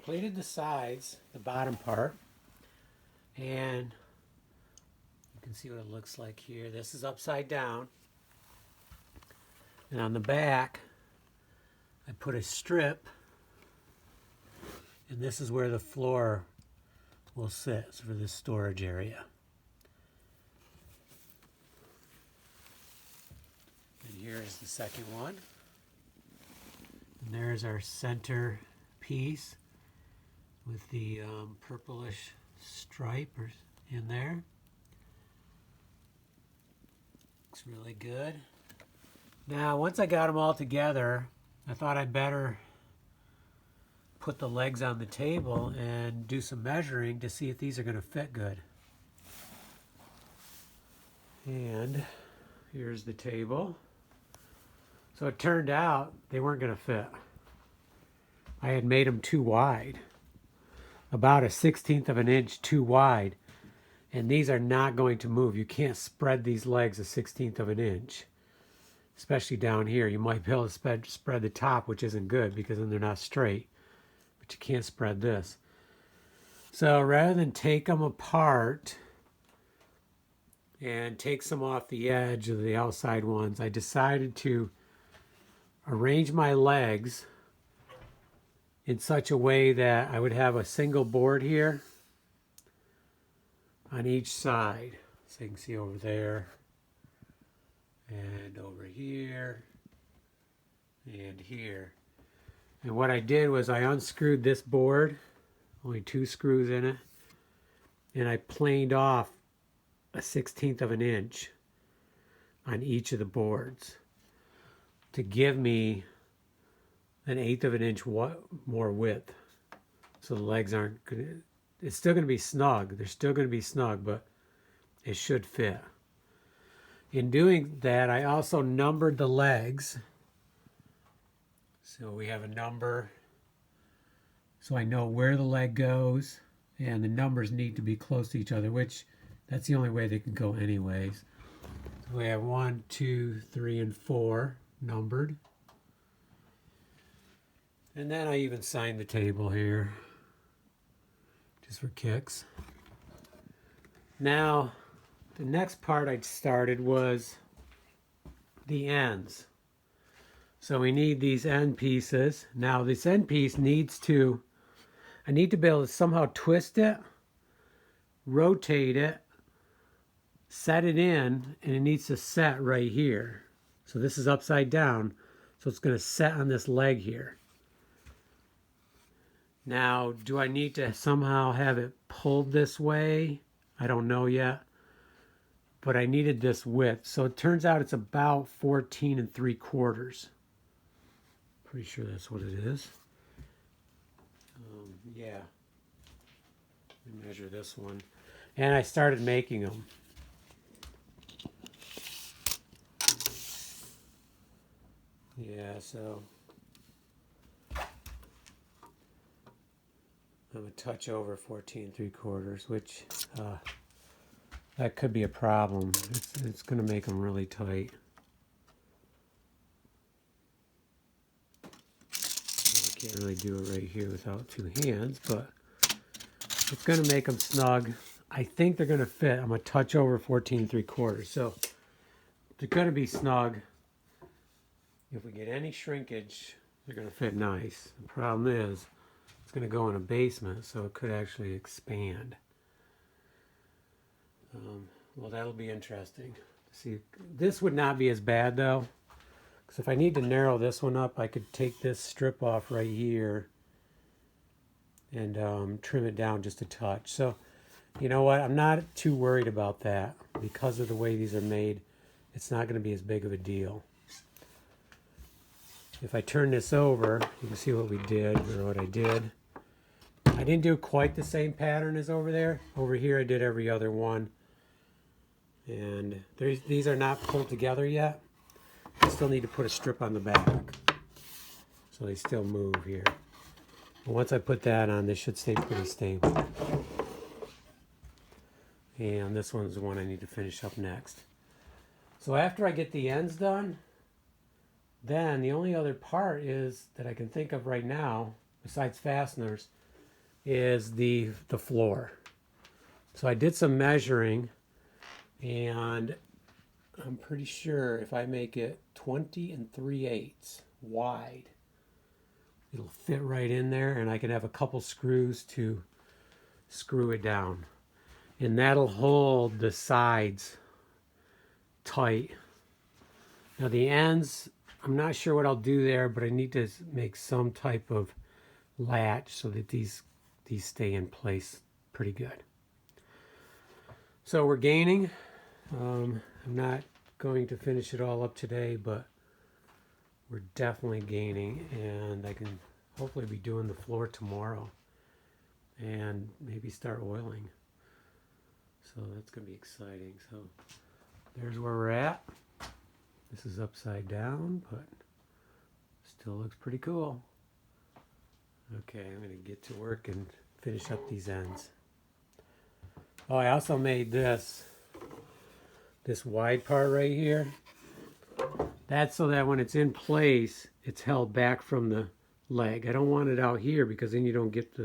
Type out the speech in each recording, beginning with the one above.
completed the sides, the bottom part, and you can see what it looks like here. This is upside down, and on the back I put a strip, and this is where the floor will sit for this storage area. And here is the second one. And there's our center piece with the purplish stripe in there. Looks really good. Now, once I got them all together, I thought I'd better put the legs on the table and do some measuring to see if these are going to fit good. And here's the table. So it turned out they weren't going to fit. I had made them too wide, about a 1/16 of an inch too wide, and these are not going to move. You can't spread these legs a 1/16 of an inch, especially down here. You might be able to spread the top, which isn't good because then they're not straight, but you can't spread this. So rather than take them apart and take some off the edge of the outside ones, I decided to arrange my legs in such a way that I would have a single board here on each side. So you can see over there and over here and here. And what I did was I unscrewed this board, only 2 screws in it, and I planed off a 1/16 of an inch on each of the boards to give me an 1/8 of an inch more width. So the legs aren't gonna, it's still gonna be snug. They're still gonna be snug, but it should fit. In doing that, I also numbered the legs. So we have a number, so I know where the leg goes, and the numbers need to be close to each other, which that's the only way they can go anyways. So we have 1, 2, 3, and 4 numbered. And then I even signed the table here, just for kicks. Now, the next part I started was the ends. So we need these end pieces. Now this end piece needs to, I need to be able to somehow twist it, rotate it, set it in, and it needs to set right here. So this is upside down, so it's going to set on this leg here. Now, do I need to somehow have it pulled this way? I don't know yet, but I needed this width. So it turns out it's about 14 3/4. Pretty sure that's what it is. Yeah. Let me measure this one. And I started making them. Yeah, so I'm a touch over 14 3/4, which that could be a problem. It's going to make them really tight. I can't really do it right here without 2 hands, but it's going to make them snug. I think they're going to fit. I'm a touch over 14 3/4, so they're going to be snug. If we get any shrinkage, they're going to fit nice. The problem is, it's going to go in a basement, so it could actually expand. Well, that'll be interesting. See, this would not be as bad though, because if I need to narrow this one up, I could take this strip off right here and trim it down just a touch. So, you know what? I'm not too worried about that because of the way these are made. It's not going to be as big of a deal. If I turn this over, you can see what we did, or what I did. I didn't do quite the same pattern as over there. Over here I did every other one. And these are not pulled together yet. I still need to put a strip on the back, so they still move here. But once I put that on, this should stay pretty stable. And this one's the one I need to finish up next. So after I get the ends done, then the only other part is that I can think of right now, besides fasteners, is the floor. So I did some measuring, and I'm pretty sure if I make it 20 3/8 wide, it'll fit right in there, and I can have a couple screws to screw it down. And that'll hold the sides tight. Now the ends, I'm not sure what I'll do there, but I need to make some type of latch so that these stay in place pretty good. So we're gaining. I'm not going to finish it all up today, but we're definitely gaining, and I can hopefully be doing the floor tomorrow and maybe start oiling. So that's going to be exciting. So there's where we're at. This is upside down, but still looks pretty cool. Okay, I'm going to get to work and finish up these ends. Oh, I also made this wide part right here. That's so that when it's in place, it's held back from the leg. I don't want it out here because then you don't get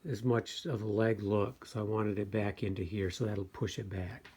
as much of the leg look. So I wanted it back into here, so that'll push it back.